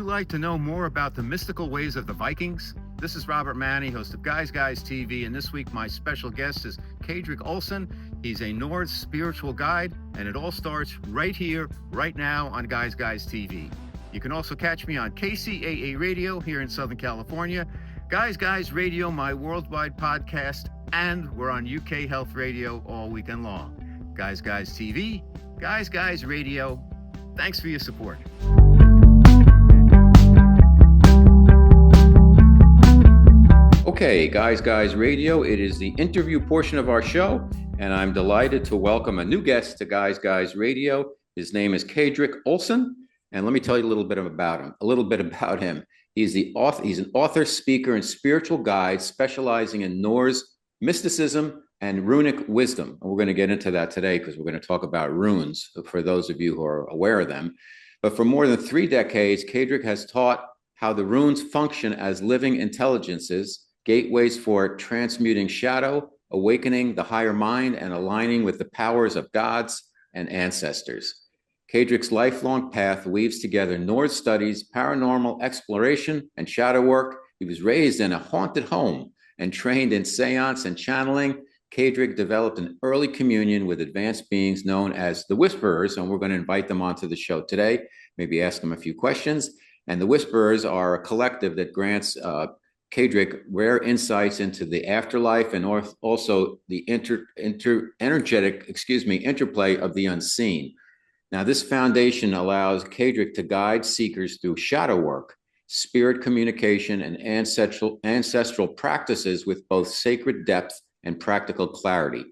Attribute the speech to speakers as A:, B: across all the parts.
A: like to know more about the mystical ways of the Vikings? This is Robert Manni, host of Guys TV, and this week my special guest is Kaedrich Olsen. He's a Norse spiritual guide, and it all starts right here, right now on Guys TV. You can also catch me on KCAA Radio here in Southern California, Guys Radio, my worldwide podcast, and we're on UK Health Radio all weekend long. Guys TV, Guys Radio, thanks for your support. Okay, Guys Radio, it is the interview portion of our show, and I'm delighted to welcome a new guest to Guys Radio. His name is Kaedrich Olsen, and let me tell you a little bit about him. He's an author, speaker, and spiritual guide specializing in Norse mysticism and Runic wisdom. And we're going to get into that today because we're going to talk about runes for those of you who are aware of them. But for more than 3 decades, Kaedrich has taught how the runes function as living intelligences, gateways for transmuting shadow, awakening the higher mind, and aligning with the powers of gods and ancestors. Kaedrich's lifelong path weaves together Norse studies, paranormal exploration, and shadow work. He was raised in a haunted home and trained in séance and channeling. Kaedrich developed an early communion with advanced beings known as the Whisperers, and we're going to invite them onto the show today, maybe ask them a few questions. And the Whisperers are a collective that grants Kaedrich rare insights into the afterlife and also the interplay of the unseen. Now, this foundation allows Kaedrich to guide seekers through shadow work, spirit communication, and ancestral practices with both sacred depth and practical clarity.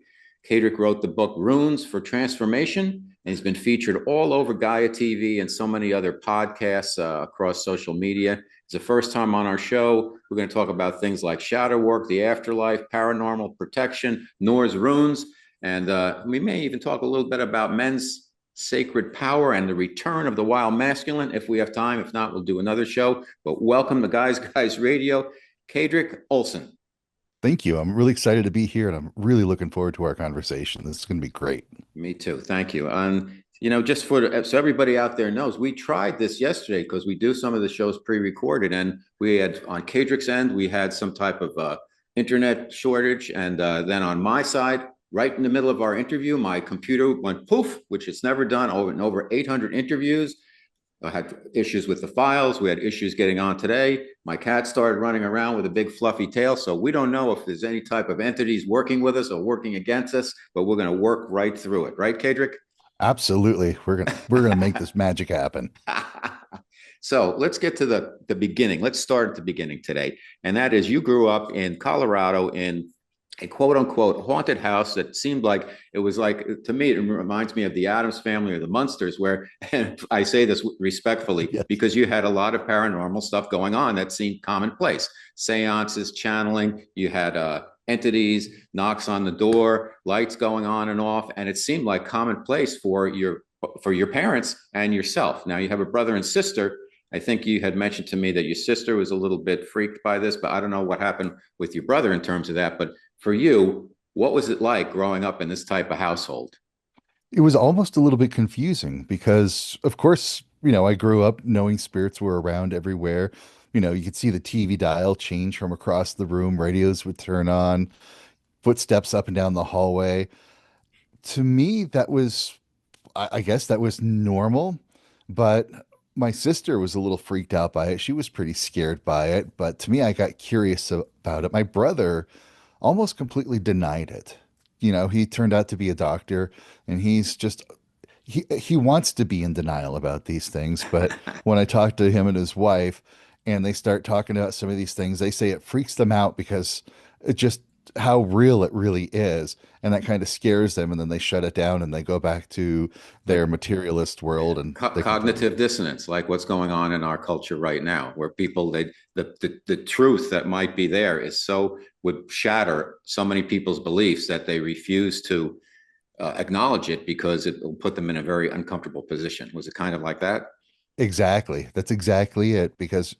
A: Kaedrich wrote the book Runes for Transformation, and he's been featured all over Gaia TV and so many other podcasts across social media. It's the first time on our show. We're going to talk about things like shadow work, the afterlife, paranormal protection, Norse runes, and we may even talk a little bit about men's sacred power and the return of the wild masculine if we have time. If not, we'll do another show. But welcome to Guys Radio, Kaedrich Olsen.
B: Thank you. I'm really excited to be here, and I'm really looking forward to our conversation. This is going to be great.
A: Me too. Thank you. Just so everybody out there knows, we tried this yesterday because we do some of the shows pre-recorded, and we had on Kaedrich's end, we had some type of internet shortage, and then on my side, right in the middle of our interview, my computer went poof, which it's never done. Over 800 interviews. I had issues with the files. We had issues getting on today. My cat started running around with a big fluffy tail. So we don't know if there's any type of entities working with us or working against us, but we're going to work right through it. Right, Kaedrich?
B: Absolutely. We're gonna make this magic happen.
A: So let's get to the beginning. Let's start at the beginning today. And that is, you grew up in Colorado in a quote unquote haunted house that seemed like it was like, to me, it reminds me of the Addams Family or the Munsters, where, and I say this respectfully, yes, because you had a lot of paranormal stuff going on that seemed commonplace. Seances, channeling, you had entities, knocks on the door, lights going on and off, and it seemed like commonplace for your parents and yourself. Now you have a brother and sister. I think you had mentioned to me that your sister was a little bit freaked by this, but I don't know what happened with your brother in terms of that. But for you, what was it like growing up in this type of household?
B: It was almost a little bit confusing because, of course, I grew up knowing spirits were around everywhere. You could see the TV dial change from across the room, radios would turn on, footsteps up and down the hallway. To me, that was, I guess that was normal, but my sister was a little freaked out by it. She was pretty scared by it, but to me, I got curious about it. My brother almost completely denied it. He turned out to be a doctor, and he wants to be in denial about these things. But when I talk to him and his wife, and they start talking about some of these things, they say it freaks them out because it just how real it really is, and that kind of scares them, and then they shut it down and they go back to their materialist world and
A: cognitive dissonance, like what's going on in our culture right now, where people the truth that might be there would shatter so many people's beliefs that they refuse to acknowledge it because it will put them in a very uncomfortable position. Was it kind of like that?
B: Exactly. That's exactly it, because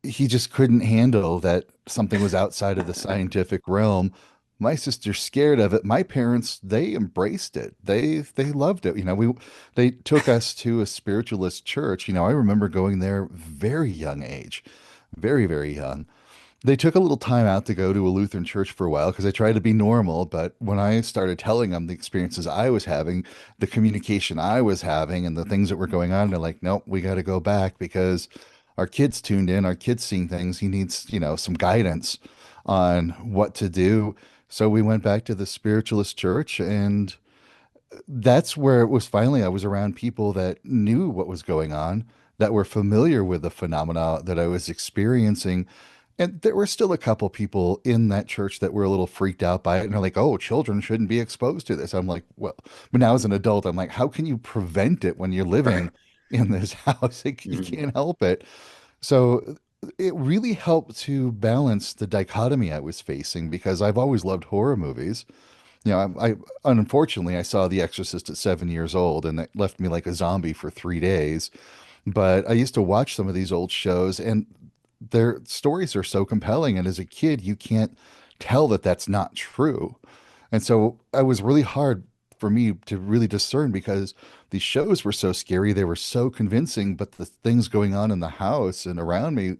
B: he just couldn't handle that something was outside of the scientific realm My sister's scared of it. My parents, they embraced it. They loved it. They took us to a spiritualist church. I remember going there very young age, very, very young. They took a little time out to go to a Lutheran church for a while because I tried to be normal. But when I started telling them the experiences I was having, the communication I was having, and the things that were going on, they're like, nope, we got to go back because our kid's tuned in, our kid's seeing things. He needs, some guidance on what to do. So we went back to the spiritualist church, and that's where it was finally I was around people that knew what was going on, that were familiar with the phenomena that I was experiencing. And there were still a couple people in that church that were a little freaked out by it. And they're like, oh, children shouldn't be exposed to this. I'm like, well, but now as an adult, I'm like, how can you prevent it when you're
A: Right.
B: living in this house? You
A: Mhm.
B: can't help it. So it really helped to balance the dichotomy I was facing because I've always loved horror movies. I unfortunately I saw The Exorcist at 7 years old, and that left me like a zombie for 3 days. But I used to watch some of these old shows, and their stories are so compelling. And as a kid, you can't tell that that's not true. And so it was really hard for me to really discern because these shows were so scary, they were so convincing, but the things going on in the house and around me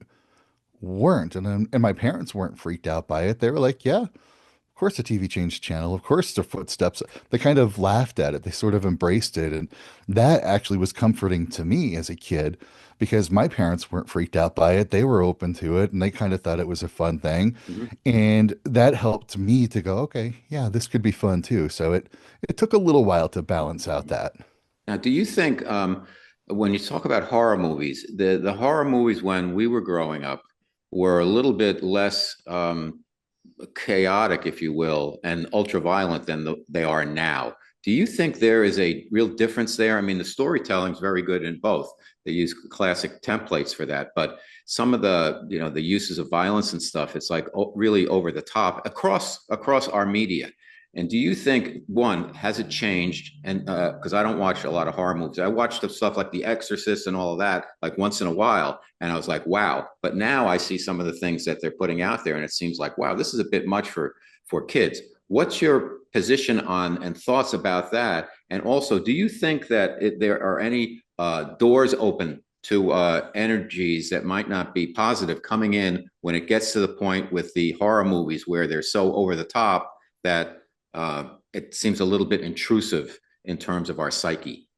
B: weren't. And my parents weren't freaked out by it. They were like, yeah, of course the TV changed channel. Of course the footsteps. They kind of laughed at it. They sort of embraced it. And that actually was comforting to me as a kid because my parents weren't freaked out by it. They were open to it and they kind of thought it was a fun thing.
A: Mhm.
B: And that helped me to go, okay, yeah, this could be fun too. So it took a little while to balance out that.
A: Now, do you think when you talk about horror movies, the horror movies when we were growing up were a little bit less chaotic, if you will, and ultra violent than they are now? Do you think there is a real difference there? I mean, the storytelling is very good in both. They use classic templates for that, but some of the uses of violence and stuff, it's like really over the top across our media. And do you think one has it changed? And because I don't watch a lot of horror movies, I watch the stuff like The Exorcist and all of that like once in a while, and I was like, wow. But now I see some of the things that they're putting out there, and it seems like, wow, this is a bit much for kids. What's your position on and thoughts about that? And also, do you think that there are any doors open to energies that might not be positive coming in when it gets to the point with the horror movies where they're so over the top that it seems a little bit intrusive in terms of our psyche?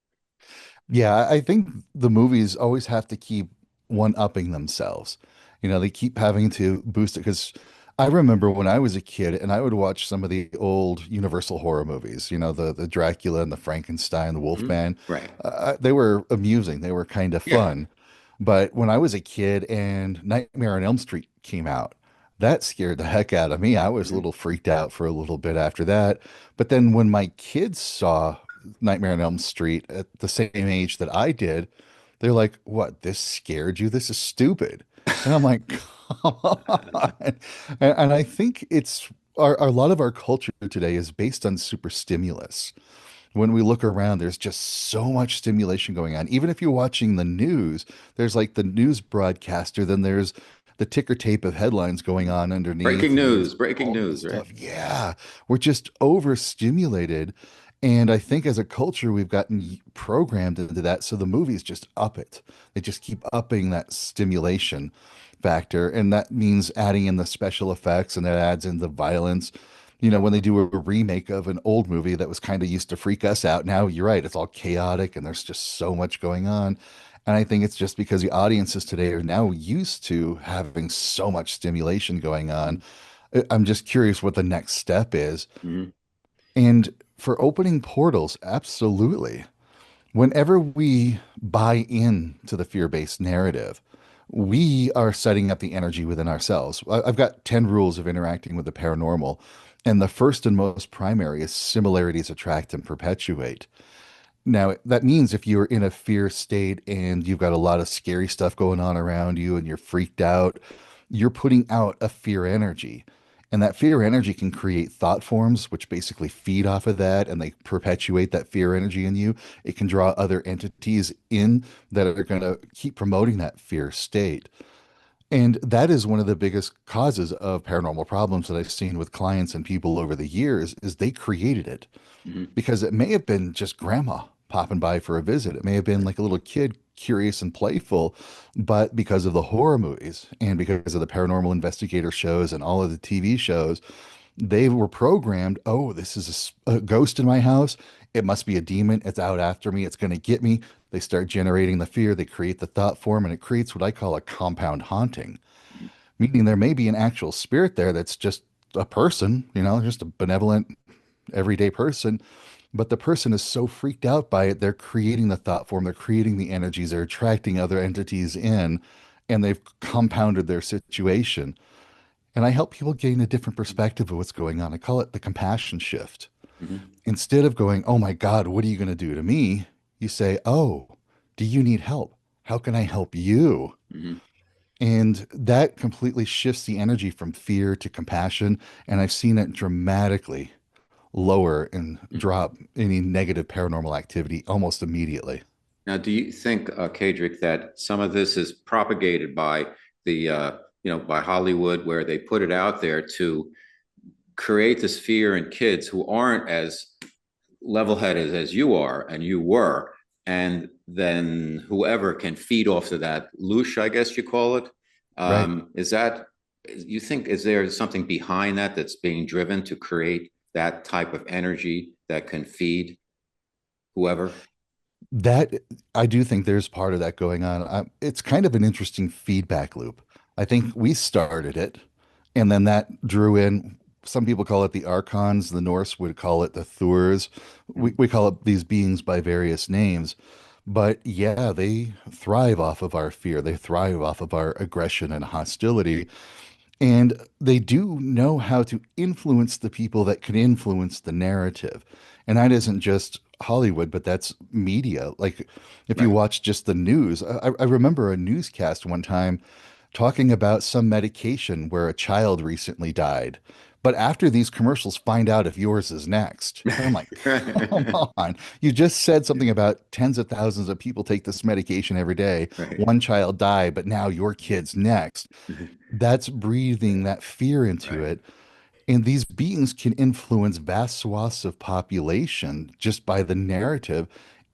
B: Yeah, I think the movies always have to keep one-upping themselves. They keep having to boost it because I remember when I was a kid and I would watch some of the old Universal horror movies, the Dracula and the Frankenstein, the
A: Mhm.
B: Wolfman.
A: Right.
B: They were amusing, they were kind of
A: Yeah.
B: fun. But when I was a kid and Nightmare on Elm Street came out, that scared the heck out of me. I was a
A: Mhm.
B: little freaked out for a little bit after that. But then when my kids saw Nightmare on Elm Street at the same age that I did, they're like, "What? This scared you? This is stupid." And I'm like, "Come on." And I think it's a lot of our culture today is based on super stimulus. When we look around, there's just so much stimulation going on. Even if you're watching the news, there's like the news broadcaster, then there's the ticker tape of headlines going on underneath,
A: Breaking
B: and there's
A: news, breaking
B: all this
A: news, right?
B: stuff. Yeah, we're just overstimulated. And I think as a culture, we've gotten programmed into that. So the movies just up it. They just keep upping that stimulation factor. And that means adding in the special effects and that adds in the violence. When they do a remake of an old movie that was kind of used to freak us out, now you're right, it's all chaotic and there's just so much going on. And I think it's just because the audiences today are now used to having so much stimulation going on. I'm just curious what the next step is.
A: Mhm.
B: And for opening portals, absolutely. Whenever we buy into the fear-based narrative, we are setting up the energy within ourselves. I've got 10 rules of interacting with the paranormal, and the first and most primary is similarities attract and perpetuate. Now, that means if you're in a fear state and you've got a lot of scary stuff going on around you and you're freaked out, you're putting out a fear energy. And that fear energy can create thought forms, which basically feed off of that and they perpetuate that fear energy in you. It can draw other entities in that are going to keep promoting that fear state. And that is one of the biggest causes of paranormal problems that I've seen with clients and people over the years is they created it
A: Hmm.
B: because it may have been just grandma popping by for a visit. It may have been like a little kid curious and playful, but because of the horror movies and because of the paranormal investigator shows and all of the TV shows, they were programmed, oh, this is a ghost in my house. It must be a demon. It's out after me. It's going to get me. They start generating the fear. They create the thought form, and it creates what I call a compound haunting, meaning there may be an actual spirit there that's just a person, just a benevolent, everyday person. But the person is so freaked out by it, they're creating the thought form, they're creating the energies, they're attracting other entities in, and they've compounded their situation. And I help people gain a different perspective of what's going on. I call it the compassion shift.
A: Hmm.
B: Instead of going, oh my God, what are you going to do to me? You say, oh, do you need help? How can I help you?
A: Hmm.
B: And that completely shifts the energy from fear to compassion. And I've seen it dramatically lower and
A: Hmm.
B: drop any negative paranormal activity almost immediately.
A: Now, do you think, Kaedrich, that some of this is propagated by by Hollywood, where they put it out there to create this fear in kids who aren't as level-headed as you are and you were, and then whoever can feed off of that loosh, I guess you call it.
B: Right.
A: Is that you think is there something behind that that's being driven to create that type of energy that can feed whoever?
B: That I do think there's part of that going on. It's kind of an interesting feedback loop. I think we started it, and then that drew in. Some people call it the archons. The Norse would call it the Thurs. We call it these beings by various names. But yeah, they thrive off of our fear. They thrive off of our aggression and hostility. And they do know how to influence the people that can influence the narrative. And that isn't just Hollywood, but that's media. Like if you
A: Right.
B: watch just the news, I remember a newscast one time talking about some medication where a child recently died. But after these commercials, find out if yours is next. And I'm like, come on. You just said something about tens of thousands of people take this medication every day.
A: Right.
B: One child died, but now your kid's next. That's breathing that fear into
A: Right.
B: it. And these beings can influence vast swaths of population just by the narrative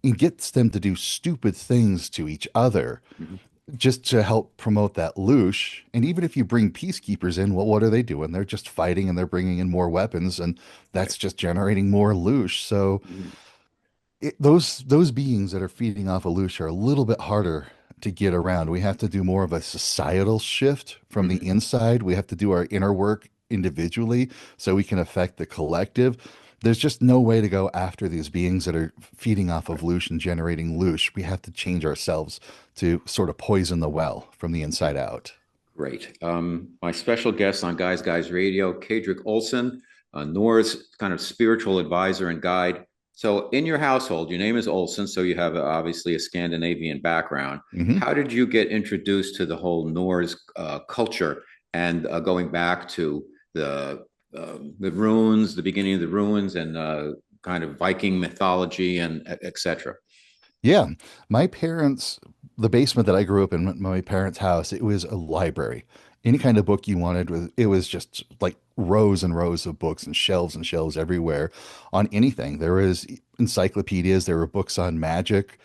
B: and gets them to do stupid things to each other
A: Mhm.
B: just to help promote that loosh. And even if you bring peacekeepers in, well, what are they doing? They're just fighting and they're bringing in more weapons, and
A: Right.
B: that's just generating more loosh. So
A: Mhm.
B: those beings that are feeding off Alush are a little bit harder to get around. We have to do more of a societal shift from the
A: Mhm.
B: inside. We have to do our inner work individually so we can affect the collective. There's just no way to go after these beings that are feeding off of Loosh and generating Loosh. We have to change ourselves to sort of poison the well from the inside out.
A: Great. My special guest on Guys Radio, Kaedrich Olsen, a Norse kind of spiritual advisor and guide. So, in your household, your name is Olsen, so you have obviously a Scandinavian background.
B: Hmm.
A: How did you get introduced to the whole Norse culture and going back to the runes, the beginning of the runes, and kind of Viking mythology and etc.
B: Yeah, my parents, the basement that I grew up in, my parents' house, it was a library. Any kind of book you wanted, it was just like rows and rows of books and shelves everywhere on anything. There was encyclopedias, there were books on magic,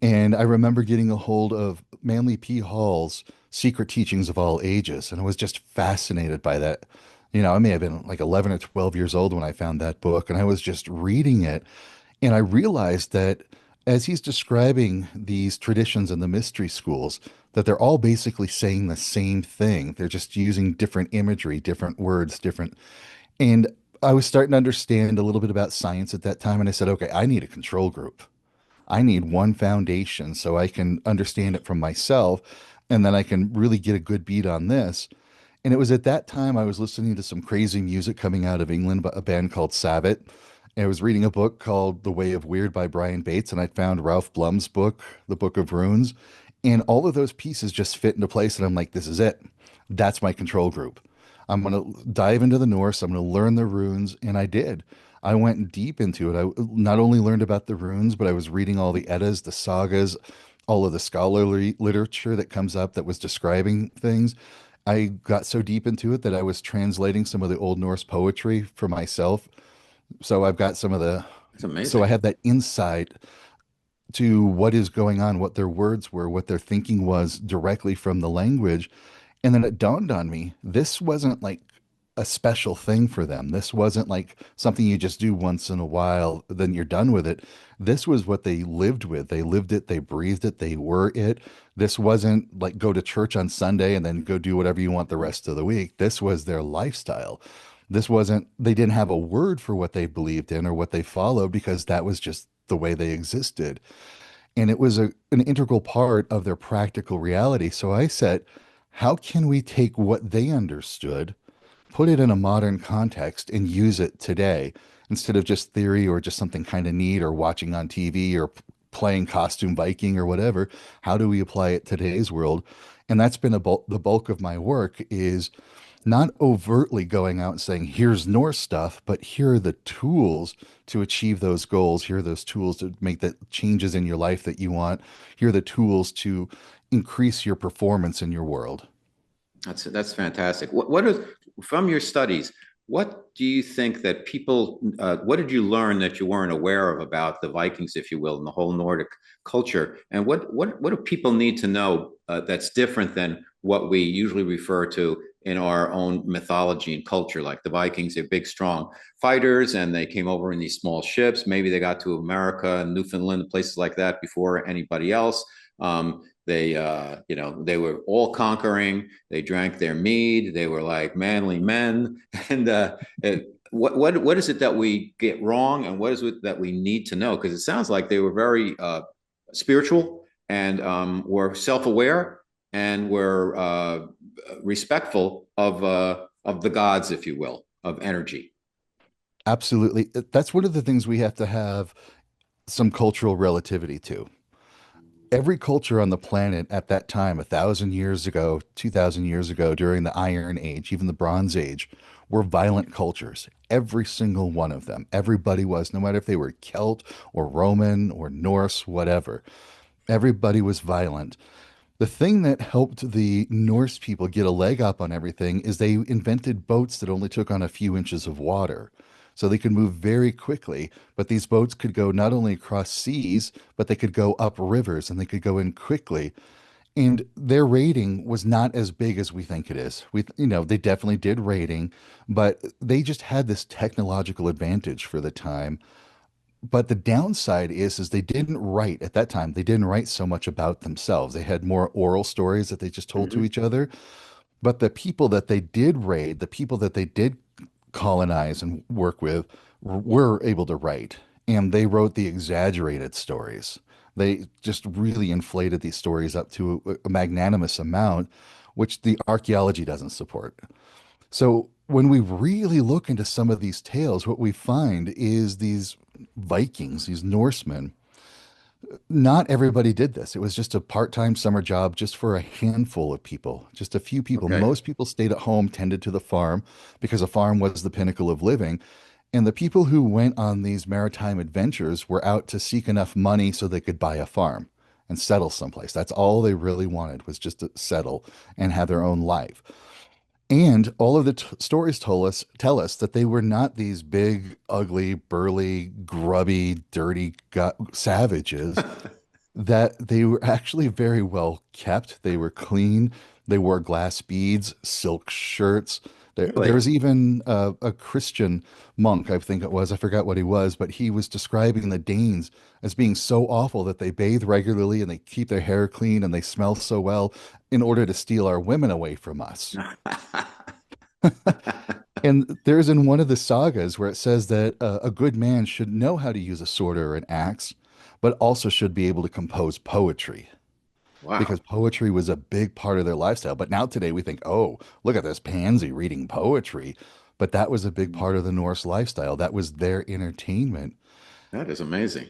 B: and I remember getting a hold of Manly P. Hall's Secret Teachings of All Ages, and I was just fascinated by that. I may have been like 11 or 12 years old when I found that book, and I was just reading it. And I realized that as he's describing these traditions in the mystery schools, that they're all basically saying the same thing. They're just using different imagery, different words, different. And I was starting to understand a little bit about science at that time. And I said, okay, I need a control group. I need one foundation so I can understand it from myself. And then I can really get a good beat on this. And it was at that time I was listening to some crazy music coming out of England, a band called Sabbath. And I was reading a book called The Way of Weird by Brian Bates, and I found Ralph Blum's book, The Book of Runes. And all of those pieces just fit into place. And I'm like, this is it. That's my control group. I'm going to dive into the Norse. I'm going to learn the runes. And I did. I went deep into it. I not only learned about the runes, but I was reading all the Eddas, the sagas, all of the scholarly literature that comes up that was describing things. I got so deep into it that I was translating some of the Old Norse poetry for myself. So I've got some of the,
A: It's
B: so I
A: amazing.
B: have that insight to what is going on, what their words were, what their thinking was directly from the language. And then it dawned on me, this wasn't like a special thing for them. This wasn't like something you just do once in a while, then you're done with it. This was what they lived with. They lived it, they breathed it, they were it. This wasn't like go to church on Sunday and then go do whatever you want the rest of the week. This was their lifestyle. This wasn't, they didn't have a word for what they believed in or what they followed because that was just the way they existed. And it was an integral part of their practical reality. So I said, how can we take what they understood, put it in a modern context, and use it today instead of just theory or just something kind of neat or watching on TV or playing costume Viking or whatever? How do we apply it to today's world? And that's been the bulk of my work is not overtly going out and saying, here's Norse stuff, but here are the tools to achieve those goals. Here are those tools to make the changes in your life that you want. Here are the tools to increase your performance in your world.
A: That's fantastic. What is from your studies? What do you think that people? What did you learn that you weren't aware of about the Vikings, if you will, and the whole Nordic culture? And what do people need to know that's different than what we usually refer to in our own mythology and culture? Like the Vikings, they're big, strong fighters, and they came over in these small ships. Maybe they got to America and Newfoundland, places like that before anybody else. They were all conquering. They drank their mead. They were like manly men. And what is it that we get wrong, and what is it that we need to know? Because it sounds like they were very spiritual and were self-aware and were respectful of the gods, if you will, of energy.
B: Absolutely. That's one of the things we have to have some cultural relativity to. Every culture on the planet at that time, 1,000 years ago, 2,000 years ago, during the Iron Age, even the Bronze Age, were violent cultures. Every single one of them. Everybody was, no matter if they were Celt or Roman or Norse, whatever. Everybody was violent. The thing that helped the Norse people get a leg up on everything is they invented boats that only took on a few inches of water. So they could move very quickly, but these boats could go not only across seas, but they could go up rivers and they could go in quickly. And their rating was not as big as we think it is. They definitely did rating, but they just had this technological advantage for the time. But the downside is they didn't write at that time. They didn't write so much about themselves. They had more oral stories that they just told to
A: Mhm.
B: each other. But the people that they did raid, the people that they did colonize and work with, were able to write. And they wrote the exaggerated stories. They just really inflated these stories up to a magnanimous amount, which the archaeology doesn't support. So when we really look into some of these tales, what we find is these Vikings, these Norsemen, not everybody did this. It was just a part-time summer job just for a handful of people, just a few people.
A: Okay.
B: Most people stayed at home, tended to the farm because a farm was the pinnacle of living. And the people who went on these maritime adventures were out to seek enough money so they could buy a farm and settle someplace. That's all they really wanted was just to settle and have their own life. And all of the stories tell us that they were not these big, ugly, burly, grubby, dirty savages. That they were actually very well kept. They were clean. They wore glass beads, silk shirts. There
A: Really?
B: was even a Christian monk, I think it was. I forgot what he was, but he was describing the Danes as being so awful that they bathe regularly and they keep their hair clean and they smell so well in order to steal our women away from us. And there's in one of the sagas where it says that a good man should know how to use a sword or an axe, but also should be able to compose poetry because
A: Wow.
B: poetry was a big part of their lifestyle. But now today we think, oh, look at this pansy reading poetry. But that was a big part of the Norse lifestyle. That was their entertainment.
A: That is amazing.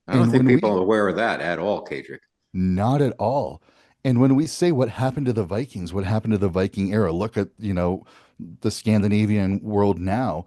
A: I don't
B: And
A: think
B: when
A: people
B: we,
A: are aware of that at all, Kaedrich.
B: not at all. And when we say what happened to the Vikings, what happened to the Viking era, look at, the Scandinavian world now.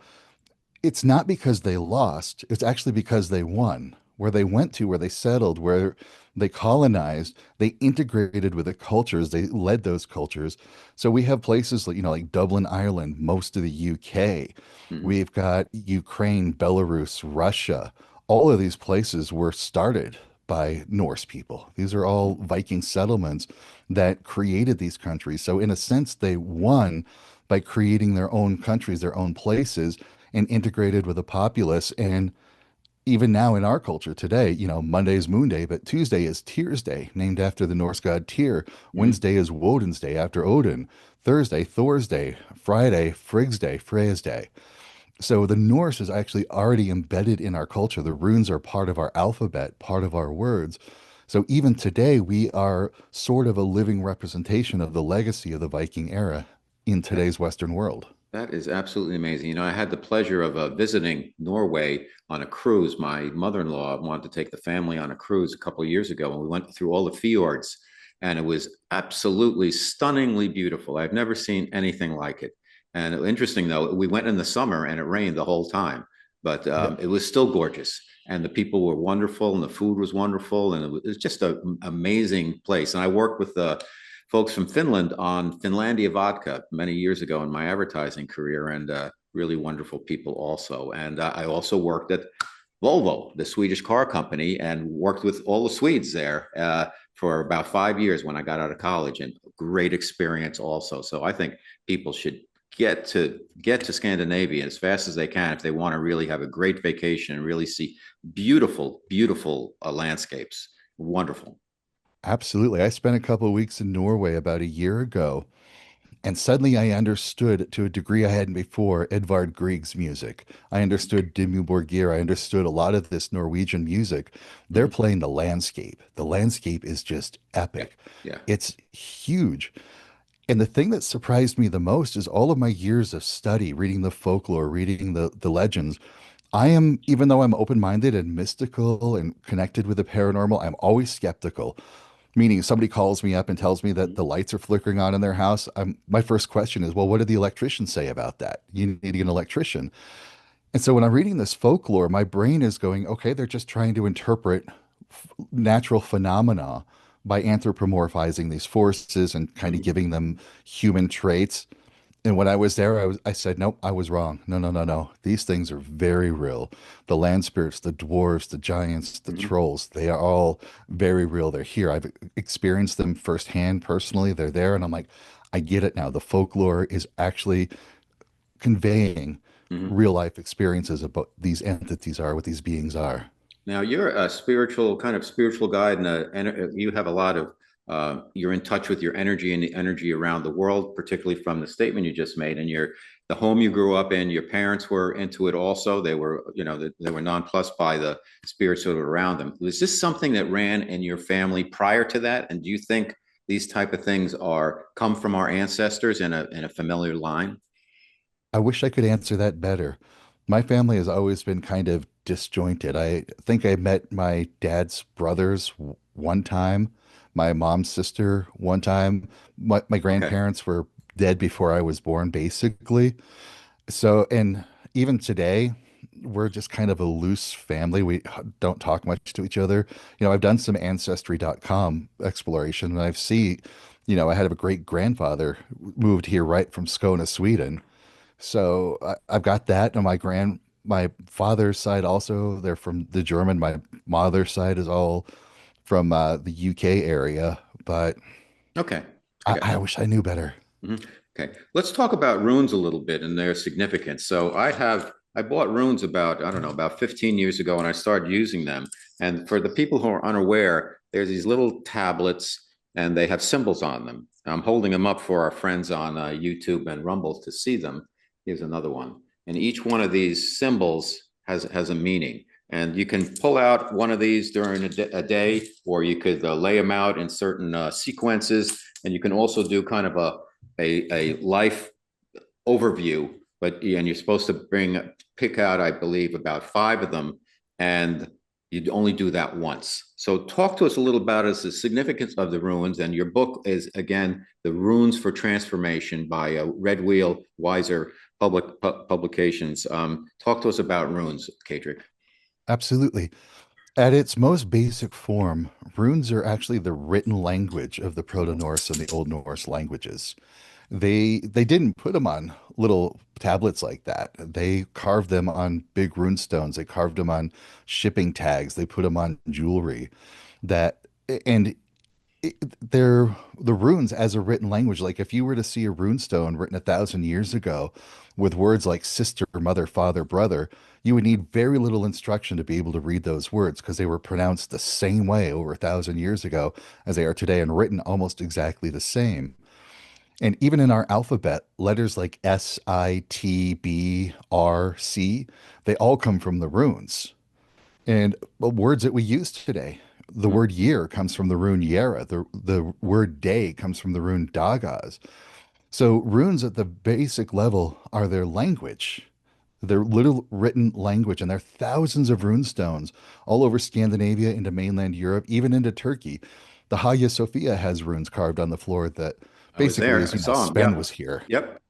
B: It's not because they lost, it's actually because they won. Where they went to, where they settled, where They colonized, they integrated with the cultures, they led those cultures. So we have places like, like Dublin, Ireland, most of the UK.
A: Mhm.
B: We've got Ukraine, Belarus, Russia. All of these places were started by Norse people. These are all Viking settlements that created these countries. So, in a sense, they won by creating their own countries, their own places, and integrated with the populace. And even now in our culture today, Monday is Moon Day, but Tuesday is Tyr's Day, named after the Norse god Tyr.
A: Mhm.
B: Wednesday is Woden's Day, after Odin. Thursday, Thor's Day. Friday, Frigg's Day, Freya's Day. So the Norse is actually already embedded in our culture. The runes are part of our alphabet, part of our words. So even today, we are sort of a living representation of the legacy of the Viking era in today's Western world.
A: That is absolutely amazing. I had the pleasure of visiting Norway on a cruise. My mother-in-law wanted to take the family on a cruise a couple of years ago, and we went through all the fjords, and it was absolutely stunningly beautiful. I've never seen anything like it. And interesting though, we went in the summer and it rained the whole time, but
B: Yeah.
A: it was still gorgeous. And the people were wonderful, and the food was wonderful, and it was just an amazing place. And I worked with folks from Finland on Finlandia vodka many years ago in my advertising career, and really wonderful people also. And I also worked at Volvo, the Swedish car company, and worked with all the Swedes there for about 5 years when I got out of college, and great experience also. So I think people should get to Scandinavia as fast as they can if they want to really have a great vacation and really see beautiful landscapes. Wonderful.
B: Absolutely. I spent a couple of weeks in Norway about a year ago, and suddenly I understood to a degree I hadn't before Edvard Grieg's music. I understood Dimmu Borgir. I understood a lot of this Norwegian music. They're
A: Mm-hmm.
B: playing the landscape. The landscape is just
A: Yeah,
B: epic.
A: yeah.
B: It's huge. And the thing that surprised me the most is all of my years of study, reading the folklore, reading the legends. I am, even though I'm open-minded and mystical and connected with the paranormal, I'm always skeptical. Meaning, if somebody calls me up and tells me that the lights are flickering on in their house, my first question is, well, what did the electrician say about that? You need to get an electrician. And so when I'm reading this folklore, my brain is going, okay, they're just trying to interpret natural phenomena by anthropomorphizing these forces and kind of
A: Mm-hmm.
B: giving them human traits. And when I was there, I said, nope, I was wrong. No, no, no, no. These things are very real. The land spirits, the dwarves, the giants, the
A: Mm-hmm.
B: trolls, they are all very real. They're here. I've experienced them firsthand personally. They're there. And I'm like, I get it now. The folklore is actually conveying
A: Mm-hmm.
B: real life experiences of what these entities are, what these beings are.
A: Now you're a spiritual kind of spiritual guide, and you have a lot of you're in touch with your energy and the energy around the world, particularly from the statement you just made. And the home you grew up in, your parents were into it also. They were, they were nonplussed by the spirits that were around them. Was this something that ran in your family prior to that? And do you think these type of things are come from our ancestors in a familiar line?
B: I wish I could answer that better. My family has always been kind of disjointed. I think I met my dad's brothers one time, my mom's sister one time. My
A: Okay.
B: grandparents were dead before I was born, basically. So, and even today, we're just kind of a loose family. We don't talk much to each other. I've done some ancestry.com exploration, and I had a great grandfather moved here right from Skåne, Sweden. So I've got that. And my father's side also, they're from the German. My mother's side is all from the UK area, but
A: Okay. I
B: I,
A: got
B: I
A: you.
B: wish I knew better.
A: Mhm. Okay, let's talk about runes a little bit and their significance. So I bought runes about, I don't know, about 15 years ago, and I started using them. And for the people who are unaware, there's these little tablets and they have symbols on them. I'm holding them up for our friends on YouTube and Rumble to see them. Here's another one. And each one of these symbols has a meaning. And you can pull out one of these during a day, or you could lay them out in certain sequences. And you can also do kind of a life overview, and you're supposed to pick out, I believe, about five of them, and you only do that once. So talk to us a little about the significance of the runes. And your book is again the Runes for Transformation by Red Wheel Weiser Publications. Talk to us about runes, Kaedrich.
B: Absolutely. At its most basic form, runes are actually the written language of the Proto-Norse and the Old Norse languages. They didn't put them on little tablets like that. They carved them on big rune stones. They carved them on shipping tags. They put them on jewelry. That and they're the runes as a written language. Like if you were to see a rune stone written 1,000 years ago with words like sister, mother, father, brother, you would need very little instruction to be able to read those words because they were pronounced the same way over 1,000 years ago as they are today and written almost exactly the same. And even in our alphabet, letters like S, I, T, B, R, C, they all come from the runes. And words that we use today, the
A: Mhm.
B: word year comes from the rune Yera. The word day comes from the rune Dagaz. So runes at the basic level are their language. They're little written language, and there are thousands of rune stones all over Scandinavia, into mainland Europe, even into Turkey. The Hagia Sophia has runes carved on the floor that
A: I was
B: basically
A: there.
B: is,
A: I saw him.
B: Sven
A: Yep.
B: was here.
A: Yep.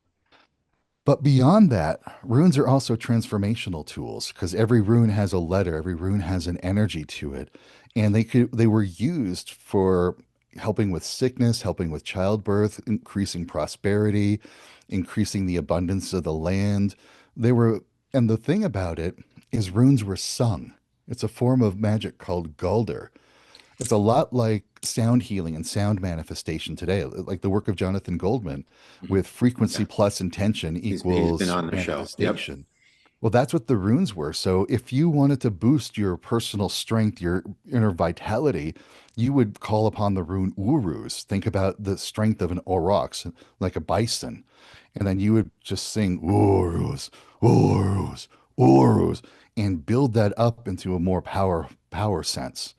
B: But beyond that, runes are also transformational tools because every rune has a letter, every rune has an energy to it, and they were used for helping with sickness, helping with childbirth, increasing prosperity, increasing the abundance of the land. They were, and the thing about it is runes were sung. It's a form of magic called Gulder. It's a lot like sound healing and sound manifestation today, like the work of Jonathan Goldman
A: Mhm.
B: with frequency
A: Yeah.
B: plus intention
A: He's been
B: equals
A: on the show. Yep.
B: manifestation. Well, that's what the runes were. So if you wanted to boost your personal strength, your inner vitality, you would call upon the rune Urus. Think about the strength of an aurochs, like a bison. And then you would just sing Urus, Urus, Urus, and build that up into a more power sense.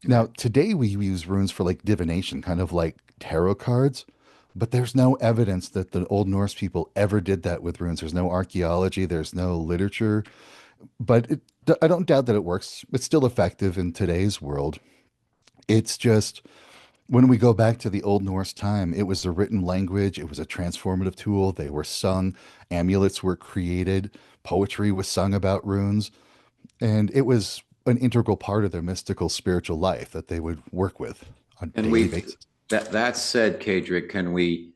A: Okay.
B: Now, today we use runes for like divination, kind of like tarot cards, but there's no evidence that the Old Norse people ever did that with runes. There's no archaeology, there's no literature, but I don't doubt that it works. It's still effective in today's world. It's just when we go back to the Old Norse time, it was a written language, it was a transformative tool. They were sung, amulets were created, poetry was sung about runes. And it was an integral part of their mystical spiritual life that they would work with on a
A: And
B: daily
A: we
B: basis.
A: that said, Kaedrich, can we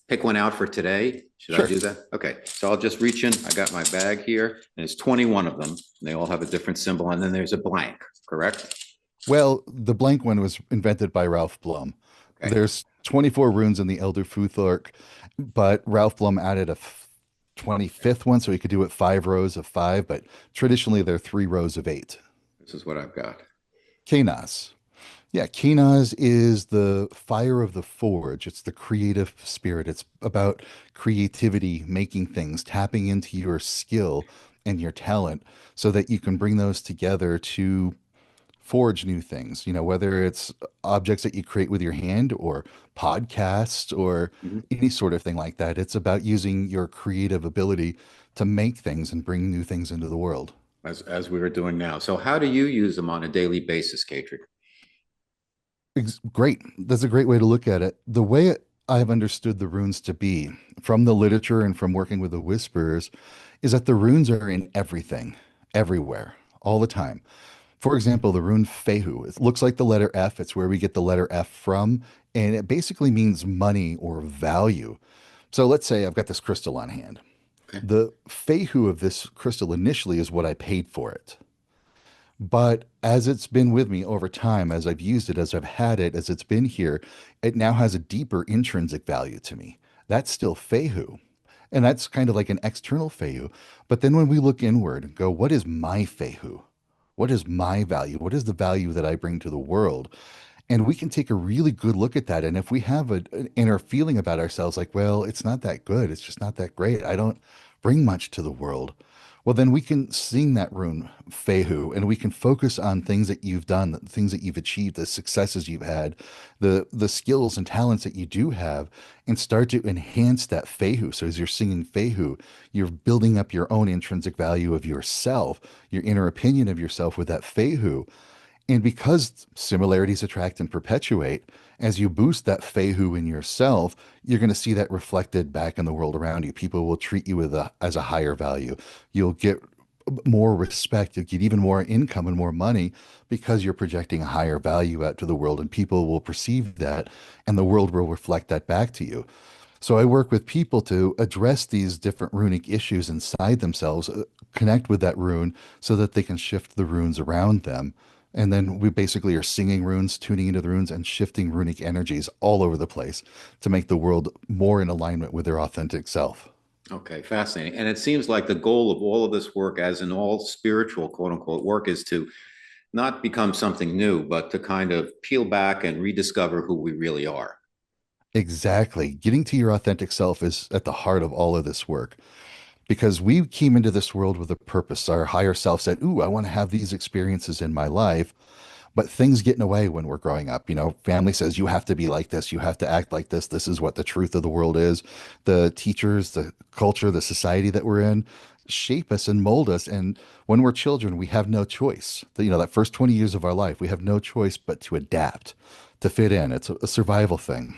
A: pick one out for today? Should I
B: Sure.
A: do that? Okay. So I'll just reach in. I got my bag here, and there's 21 of them. And they all have a different symbol, and then there's a blank, correct?
B: Well, the blank one was invented by Ralph Blum.
A: Okay.
B: There's 24 runes in the Elder Futhark, but Ralph Blum added a 25th one, so he could do it 5 rows of five, but traditionally they're 3 rows of eight.
A: This is what I've got.
B: Kenas. Yeah, Kenas is the fire of the forge. It's the creative spirit. It's about creativity, making things, tapping into your skill and your talent so that you can bring those together to forge new things. Whether it's objects that you create with your hand or podcasts or
A: Mhm.
B: any sort of thing like that. It's about using your creative ability to make things and bring new things into the world.
A: As we were doing now. So how do you use them on a daily basis, Kaedrich?
B: Great. That's a great way to look at it. The way I've understood the runes to be from the literature and from working with the whisperers is that the runes are in everything, everywhere, all the time. For example, the rune Fehu, it looks like the letter F. It's where we get the letter F from, and it basically means money or value. So let's say I've got this crystal on hand.
A: Okay.
B: The Fehu of this crystal initially is what I paid for it. But as it's been with me over time, as I've used it, as I've had it, as it's been here, it now has a deeper intrinsic value to me. That's still Fehu. And that's kind of like an external Fehu. But then when we look inward and go, what is my Fehu? What is my value? What is the value that I bring to the world? And we can take a really good look at that. And if we have an inner feeling about ourselves, like, well, it's not that good, it's just not that great, I don't bring much to the world. Well, then we can sing that rune, Fehu, and we can focus on things that you've done, the things that you've achieved, the successes you've had, the skills and talents that you do have, and start to enhance that Fehu. So as you're singing Fehu, you're building up your own intrinsic value of yourself, your inner opinion of yourself with that Fehu. And because similarities attract and perpetuate, as you boost that Fehu in yourself, you're going to see that reflected back in the world around you. People will treat you as a higher value. You'll get more respect, you'll get even more income and more money because you're projecting a higher value out to the world, and people will perceive that, and the world will reflect that back to you. So I work with people to address these different runic issues inside themselves, connect with that rune so that they can shift the runes around them. And then we basically are singing runes, tuning into the runes, and shifting runic energies all over the place to make the world more in alignment with their authentic self.
A: Okay, fascinating. And it seems like the goal of all of this work, as in all spiritual quote unquote work, is to not become something new, but to kind of peel back and rediscover who we really are.
B: Exactly. Getting to your authentic self is at the heart of all of this work because we came into this world with a purpose. Our higher self said, ooh, I want to have these experiences in my life. But things get in the way when we're growing up. Family says you have to be like this, you have to act like this. This is what the truth of the world is. The teachers, the culture, the society that we're in shape us and mold us. And when we're children, we have no choice. That first 20 years of our life, we have no choice but to adapt, to fit in. It's a survival thing.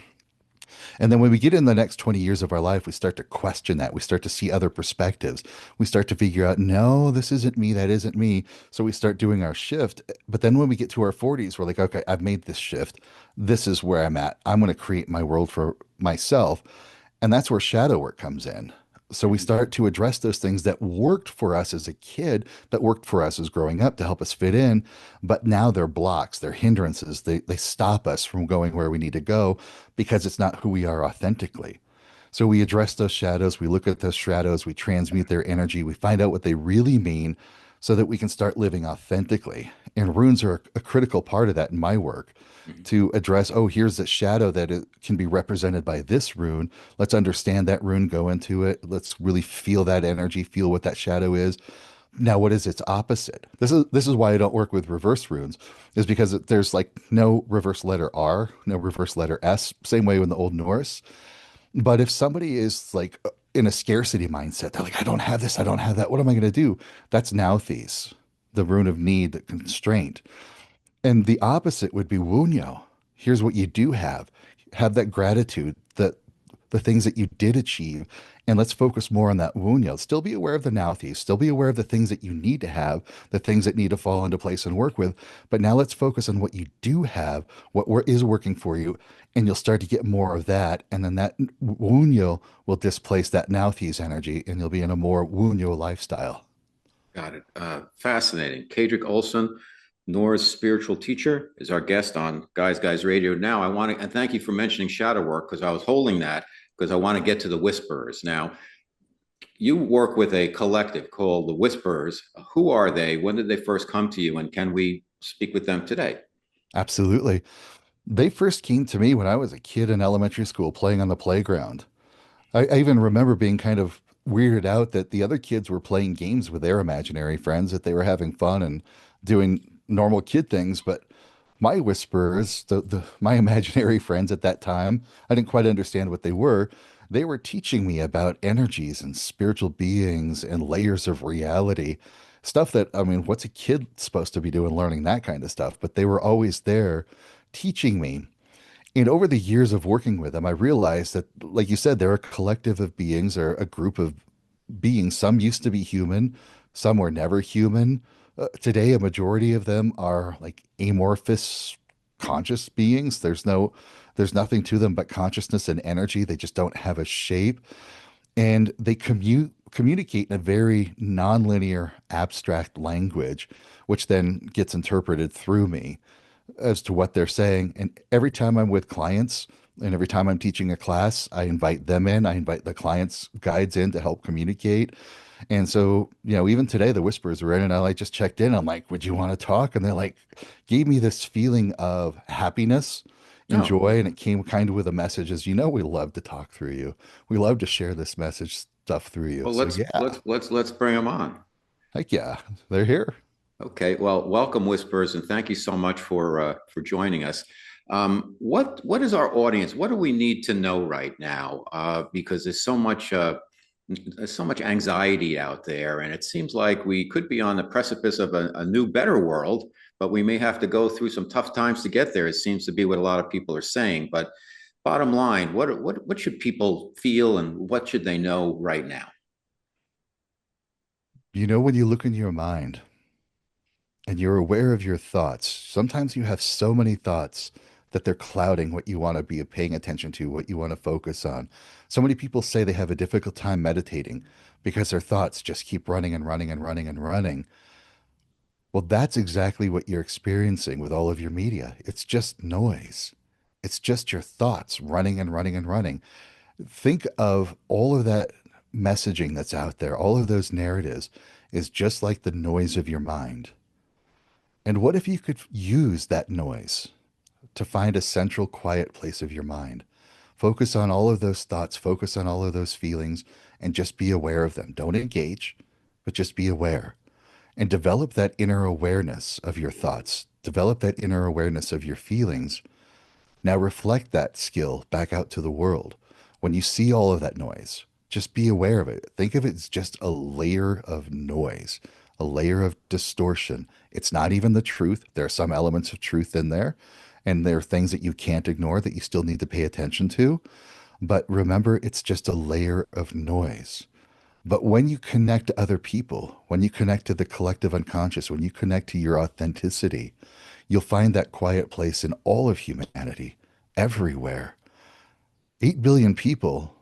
B: And then when we get in the next 20 years of our life, we start to question that. We start to see other perspectives. We start to figure out, no, this isn't me. That isn't me. So we start doing our shift. But then when we get to our 40s, we're like, okay, I've made this shift. This is where I'm at. I'm going to create my world for myself. And that's where shadow work comes in. So we
A: Mhm.
B: start to address those things that worked for us as a kid, that worked for us as growing up to help us fit in, but now they're blocks, they're hindrances. They stop us from going where we need to go because it's not who we are authentically. So we address those shadows, we look at those shadows, we transmute their energy, we find out what they really mean so that we can start living authentically. And runes are a critical part of that in my work
A: Mhm.
B: to address, oh, here's the shadow that it can be represented by this rune. Let's understand that rune, go into it. Let's really feel that energy, feel what that shadow is. Now, what is its opposite? This is why I don't work with reverse runes, is because there's like no reverse letter R, no reverse letter S, same way in the Old Norse. But if somebody is like in a scarcity mindset, they're like, I don't have this, I don't have that. What am I going to do? That's Nauthiz, the rune of need, the constraint. And the opposite would be Wunyo. Here's what you do have. Have that gratitude, that the things that you did achieve. And let's focus more on that Wunyo. Still be aware of the Nauthiz, still be aware of the things that you need to have, the things that need to fall into place and work with. But now let's focus on what you do have, is working for you, and you'll start to get more of that. And then that Wunyo will displace that Nauthiz energy, and you'll be in a more Wunyo lifestyle.
A: Got it. Fascinating. Kaedrich Olsen, Norse spiritual teacher, is our guest on Guys Radio. Now, I want to, and thank you for mentioning shadow work because I was holding that because I want to get to the Whisperers. Now, you work with a collective called the Whisperers. Who are they? When did they first come to you? And can we speak with them today?
B: Absolutely. They first came to me when I was a kid in elementary school playing on the playground. I even remember being kind of weirded out that the other kids were playing games with their imaginary friends, that they were having fun and doing normal kid things. But my whisperers, my imaginary friends at that time, I didn't quite understand what they were. They were teaching me about energies and spiritual beings and layers of reality. Stuff that, I mean, what's a kid supposed to be doing learning that kind of stuff? But they were always there teaching me. And over the years of working with them, I realized that, like you said, they're a collective of beings or a group of beings. Some used to be human, some were never human. Today, a majority of them are like amorphous, conscious beings. There's nothing to them but consciousness and energy. They just don't have a shape, and they communicate in a very nonlinear, abstract language, which then gets interpreted through me as to what they're saying. And every time I'm with clients and every time I'm teaching a class, I invite them in, I invite the clients' guides in to help communicate. And so, even today, the whispers were in, and I just checked in. I'm like, would you want to talk? And they're like, gave me this feeling of happiness and
A: No.
B: joy. And it came kind of with a message as, we love to talk through you. We love to share this message stuff through you.
A: Well,
B: So
A: let's
B: yeah,
A: let's let's let's bring them on.
B: heck yeah, they're here.
A: Okay. Well, welcome, Whispers, and thank you so much for joining us. What is our audience? What do we need to know right now? Because there's so much anxiety out there, and it seems like we could be on the precipice of a new, better world, but we may have to go through some tough times to get there. It seems to be what a lot of people are saying. But bottom line, what should people feel, and what should they know right now?
B: You know, when you look into your mind and you're aware of your thoughts, sometimes you have so many thoughts that they're clouding what you want to be paying attention to, what you want to focus on. So many people say they have a difficult time meditating because their thoughts just keep running and running and running and running. Well, that's exactly what you're experiencing with all of your media. It's just noise. It's just your thoughts running and running and running. Think of all of that messaging that's out there, all of those narratives is just like the noise of your mind. And what if you could use that noise to find a central, quiet place of your mind? Focus on all of those thoughts, focus on all of those feelings, and just be aware of them. Don't engage, but just be aware and develop that inner awareness of your thoughts, develop that inner awareness of your feelings. Now reflect that skill back out to the world. When you see all of that noise, just be aware of it. Think of it as just a layer of noise, a layer of distortion. It's not even the truth. There are some elements of truth in there, and there are things that you can't ignore that you still need to pay attention to. But remember, it's just a layer of noise. But when you connect to other people, when you connect to the collective unconscious, when you connect to your authenticity, you'll find that quiet place in all of humanity, everywhere. 8 billion people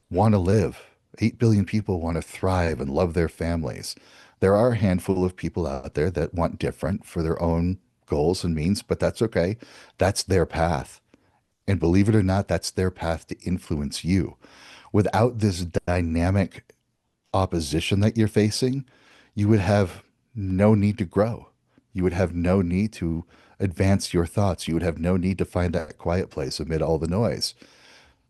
B: want to live. 8 billion people want to thrive and love their families. There are a handful of people out there that want different for their own goals and means, but that's okay. That's their path. And believe it or not, that's their path to influence you. Without this dynamic opposition that you're facing, you would have no need to grow. You would have no need to advance your thoughts. You would have no need to find that quiet place amid all the noise.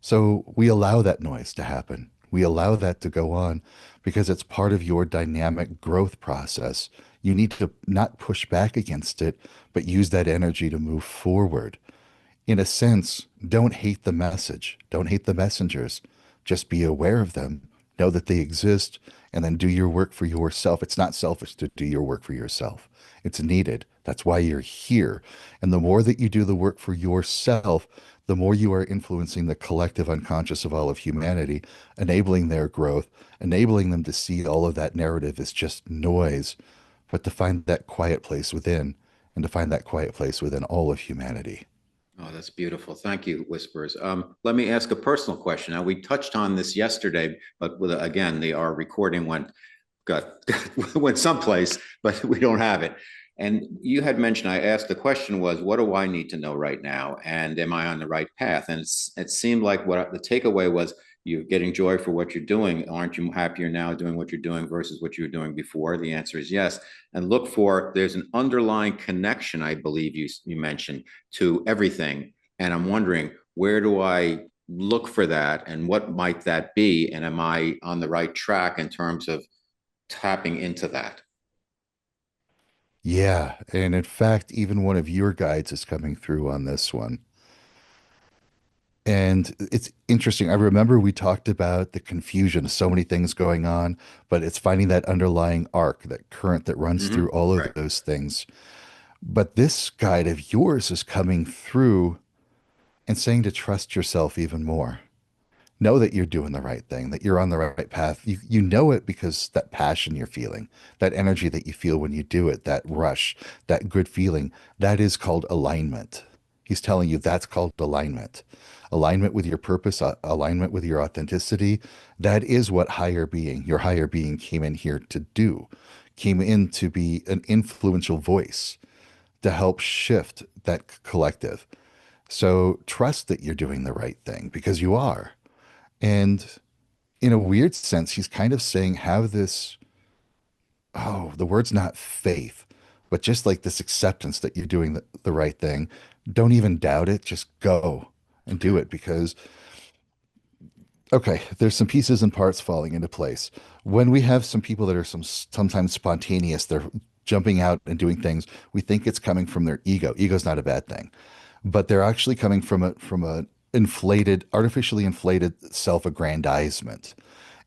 B: So we allow that noise to happen. We allow that to go on because it's part of your dynamic growth process. You need to not push back against it, but use that energy to move forward. In a sense, don't hate the message. Don't hate the messengers. Just be aware of them, know that they exist, and then do your work for yourself. It's not selfish to do your work for yourself. It's needed. That's why you're here. And the more that you do the work for yourself, the more you are influencing the collective unconscious of all of humanity, enabling their growth, enabling them to see all of that narrative as just noise, but to find that quiet place within and to find that quiet place within all of humanity.
A: Oh, that's beautiful. Thank you, Whispers. Let me ask a personal question. Now, we touched on this yesterday, but again, our recording got went someplace, but we don't have it. And you had mentioned, I asked, the question was, what do I need to know right now? And am I on the right path? And it seemed like what the takeaway was, you're getting joy for what you're doing. Aren't you happier now doing what you're doing versus what you were doing before? The answer is yes. And look for, there's an underlying connection, I believe you mentioned, to everything. And I'm wondering, where do I look for that and what might that be? And am I on the right track in terms of tapping into that?
B: Yeah, and in fact, even one of your guides is coming through on this one. And it's interesting. I remember we talked about the confusion of so many things going on, but it's finding that underlying arc, that current that runs through all of
A: Right.
B: those things. But this guide of yours is coming through and saying to trust yourself even more. Know that you're doing the right thing, that you're on the right path. You know it because that passion you're feeling, that energy that you feel when you do it, that rush, that good feeling, that is called alignment. He's telling you that's called alignment. Alignment with your purpose, alignment with your authenticity. That is what your higher being came in here to do, came in to be an influential voice to help shift that collective. So trust that you're doing the right thing because you are. And in a weird sense, he's kind of saying, have this, oh, the word's not faith, but just like this acceptance that you're doing the right thing. Don't even doubt it. Just go and do
A: Okay.
B: it because, okay, there's some pieces and parts falling into place. When we have some people that are sometimes spontaneous, they're jumping out and doing things, we think it's coming from their ego. Ego's not a bad thing, but they're actually coming from a inflated, artificially inflated self-aggrandizement.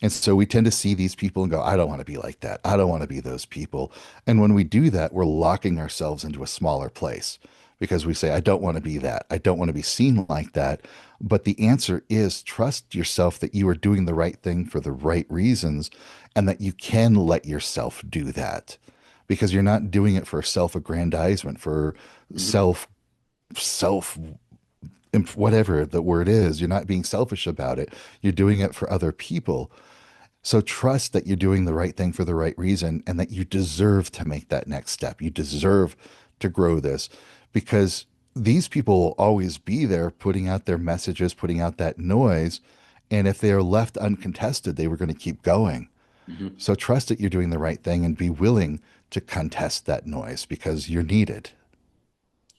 B: And so we tend to see these people and go, I don't want to be like that. I don't want to be those people. And when we do that, we're locking ourselves into a smaller place because we say, I don't want to be that. I don't want to be seen like that. But the answer is trust yourself that you are doing the right thing for the right reasons and that you can let yourself do that because you're not doing it for self-aggrandizement, for
A: Mhm.
B: self whatever the word is. You're not being selfish about it. You're doing it for other people. So trust that you're doing the right thing for the right reason and that you deserve to make that next step. You deserve to grow this because these people will always be there putting out their messages, putting out that noise. And if they are left uncontested, they were going to keep going.
A: Mhm.
B: So trust that you're doing the right thing and be willing to contest that noise because you're needed.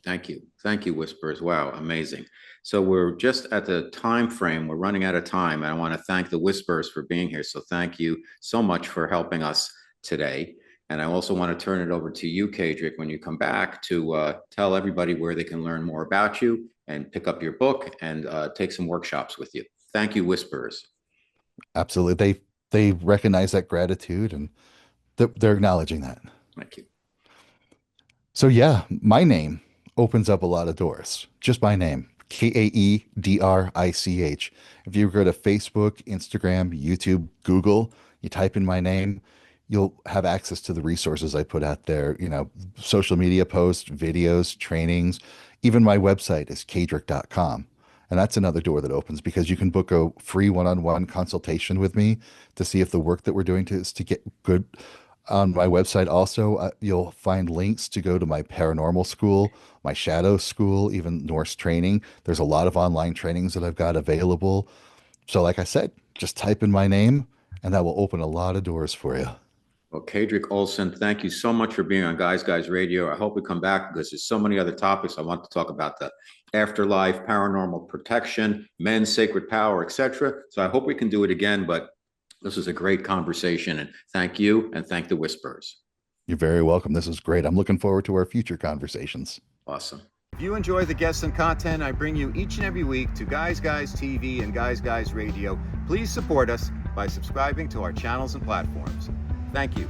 A: Thank you. Thank you, Whispers. Wow, amazing. So we're just at the time frame. We're running out of time. And I want to thank the Whispers for being here. So thank you so much for helping us today. And I also want to turn it over to you, Kaedrich, when you come back to tell everybody where they can learn more about you and pick up your book and take some workshops with you. Thank you, Whispers.
B: Absolutely. They recognize that gratitude and they're acknowledging that.
A: Thank you.
B: So yeah, my name opens up a lot of doors. Just my name, Kaedrich. If you go to Facebook, Instagram, YouTube, Google, you type in my name, you'll have access to the resources I put out there, social media posts, videos, trainings. Even my website is kaedrich.com. And that's another door that opens because you can book a free one-on-one consultation with me to see if the work that we're doing is to get good. On my website, also, you'll find links to go to my paranormal school, my shadow school, even Norse training. There's a lot of online trainings that I've got available. So, like I said, just type in my name, and that will open a lot of doors for you.
A: Well, Kaedrich Olsen, thank you so much for being on Guys Radio. I hope we come back because there's so many other topics I want to talk about: the afterlife, paranormal protection, men's sacred power, etc. So I hope we can do it again. But this was a great conversation, and thank you, and thank the Whispers.
B: You're very welcome. This is great. I'm looking forward to our future conversations.
A: Awesome. If you enjoy the guests and content I bring you each and every week to Guys TV and Guys Radio, please support us by subscribing to our channels and platforms. Thank you.